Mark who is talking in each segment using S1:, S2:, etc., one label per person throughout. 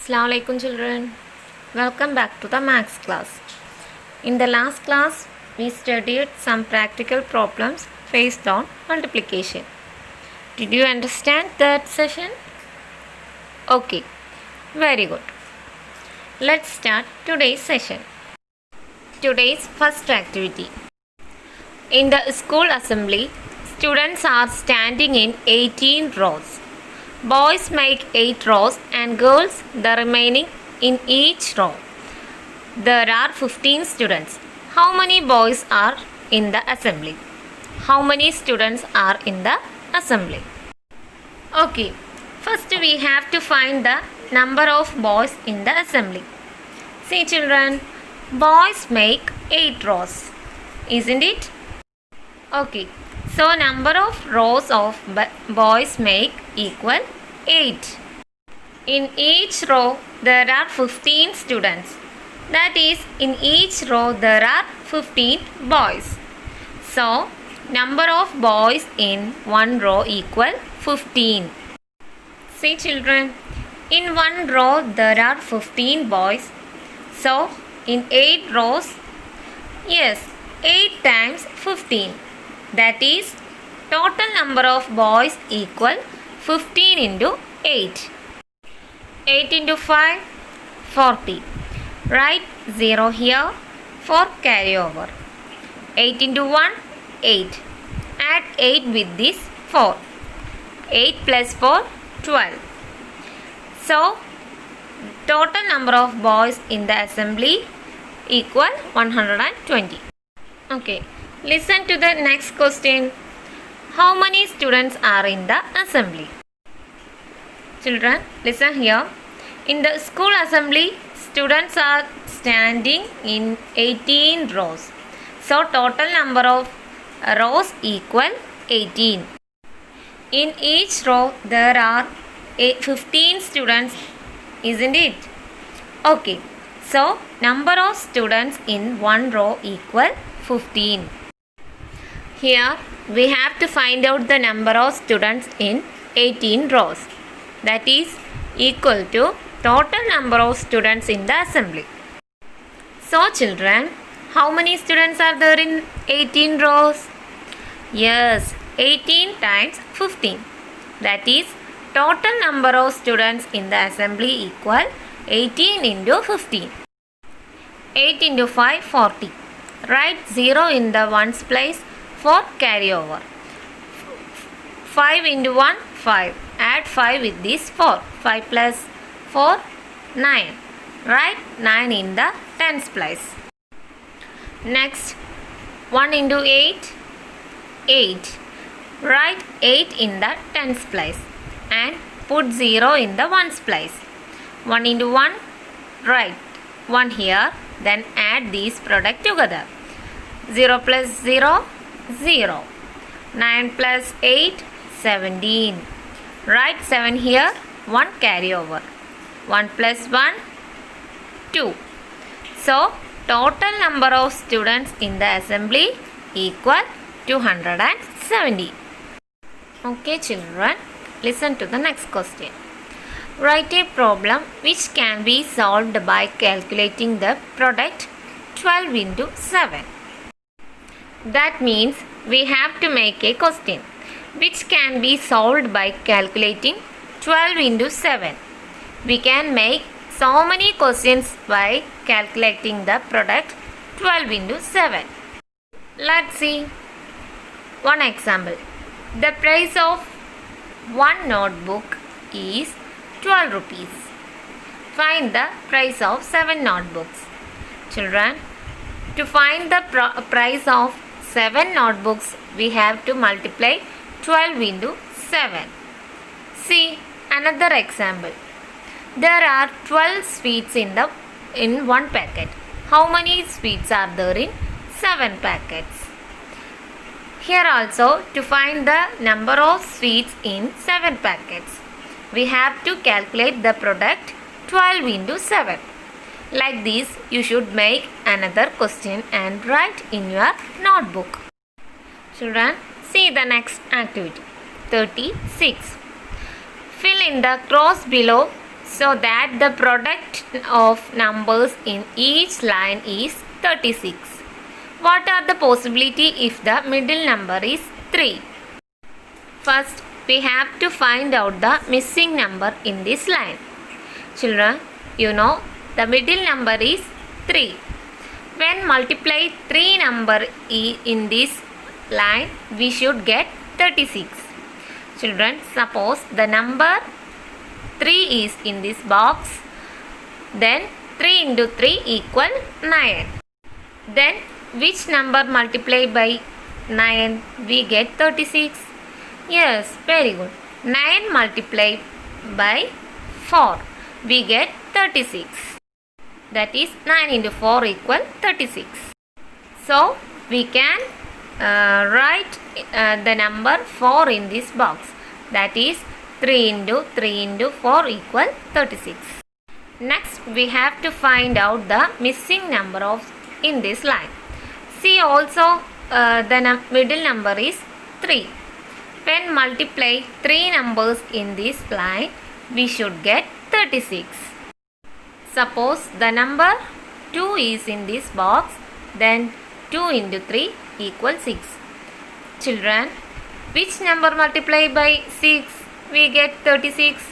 S1: Assalamu alaikum children. Welcome back to the maths class. In the last class, we studied some practical problems based on multiplication. Did you understand that session? Okay, very good. Let's start today's session. Today's first activity. In the school assembly, students are standing in 18 rows. Boys make 8 rows and girls the remaining in each row. There are 15 students. How many boys are in the assembly? How many students are in the assembly? Okay, first we have to find the number of boys in the assembly. See children, boys make 8 rows, isn't it? Okay, so number of rows of boys make equal 8. In each row there are 15 students. That is, in each row there are 15 boys. So number of boys in one row equal 15. See children, in one row there are 15 boys. So in 8 rows, yes, 8 times 15. That is, total number of boys equal 15 into 8. 8 into 5, 40. Write 0 here for carryover. 8 into 1, 8. Add 8 with this 4. 8 plus 4, 12. So, total number of boys in the assembly equal 120. Okay. Listen to the next question. How many students are in the assembly? Children, listen here. In the school assembly, students are standing in 18 rows. So, total number of rows equal 18. In each row, there are 15 students, isn't it? Okay. So, number of students in one row equal 15. Here we have to find out the number of students in 18 rows. That is equal to total number of students in the assembly. So children, how many students are there in 18 rows? Yes, 18 times 15. That is total number of students in the assembly equal 18 into 15. 8 into 5, 40. Write 0 in the ones place for carryover. 5 into 1, 5. Add 5 with this 4. 5 plus 4, 9. Write 9 in the tens place. Next, 1 into 8, 8. Write 8 in the tens place and put 0 in the ones place. 1 into 1, write 1 here, then add these product together. 0 plus 0, 0. 9 plus 8, 17. Write 7 here, 1 carryover. 1 plus 1, 2. So, total number of students in the assembly equal 270. Okay children, listen to the next question. Write a problem which can be solved by calculating the product 12 into 7. That means we have to make a question which can be solved by calculating 12 into 7. We can make so many questions by calculating the product 12 into 7. Let's see one example. The price of one notebook is 12 rupees. Find the price of 7 notebooks. Children, to find the price of 7 notebooks, we have to multiply 12 into 7. See another example. There are 12 sweets in one packet. How many sweets are there in 7 packets? Here also, to find the number of sweets in 7 packets, we have to calculate the product 12 into 7. Like this, you should make another question and write in your notebook. Children, see the next activity. 36. Fill in the cross below so that the product of numbers in each line is 36. What are the possibility if the middle number is 3? First, we have to find out the missing number in this line. Children, you know the middle number is 3. When multiply 3 number in this line, we should get 36. Children, suppose the number 3 is in this box, then 3 into 3 equal 9. Then which number multiplied by 9 we get 36? Yes, very good. 9 multiplied by 4 we get 36. That is 9 into 4 equal 36. So we can write the number 4 in this box. That is 3 into 3 into 4 equal 36. Next we have to find out the missing number of in this line. See also the middle number is 3. When multiply 3 numbers in this line, we should get 36. Suppose the number 2 is in this box, then 2 into 3 equals 6. Children, which number multiplied by 6 we get 36?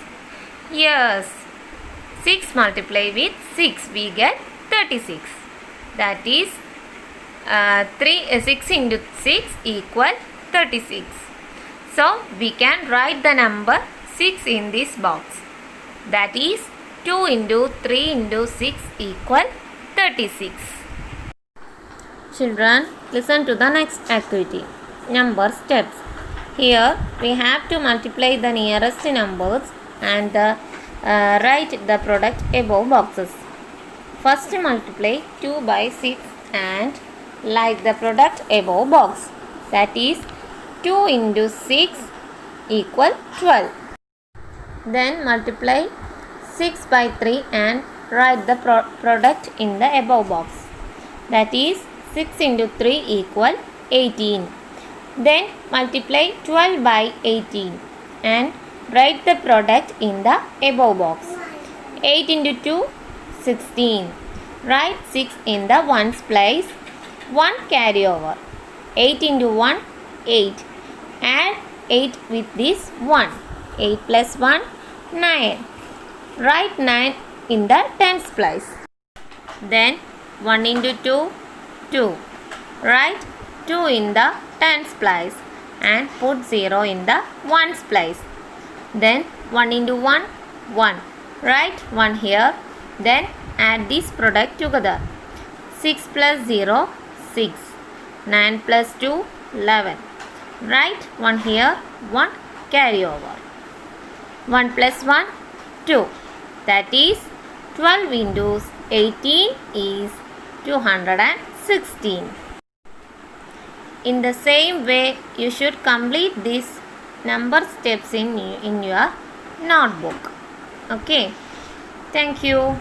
S1: Yes, 6 multiplied with 6 we get 36. That is 6 into 6 equal 36. So we can write the number 6 in this box. That is 2 into 3 into 6 equal 36. Children, listen to the next activity. Number steps. Here we have to multiply the nearest numbers and write the product above boxes. First multiply 2 by 6 and like the product above box. That is 2 into 6 equal 12. Then multiply 6 by 3 and write the product in the above box. That is 6 into 3 equal 18. Then multiply 12 by 18 and write the product in the above box. 8 into 2, 16. Write 6 in the ones place. 1 carry over. 8 into 1, 8. Add 8 with this 1. 8 plus 1, 9. Write 9 in the tens place. Then 1 into 2, 2. Write 2 in the tens place and put 0 in the ones place. Then 1 into 1, 1. Write 1 here. Then add this product together. 6 plus 0, 6. 9 plus 2, 11. Write 1 here, 1 carry over. 1 plus 1, 2. That is 12 into 18 is 216. In the same way, you should complete these number steps in your notebook. Okay. Thank you.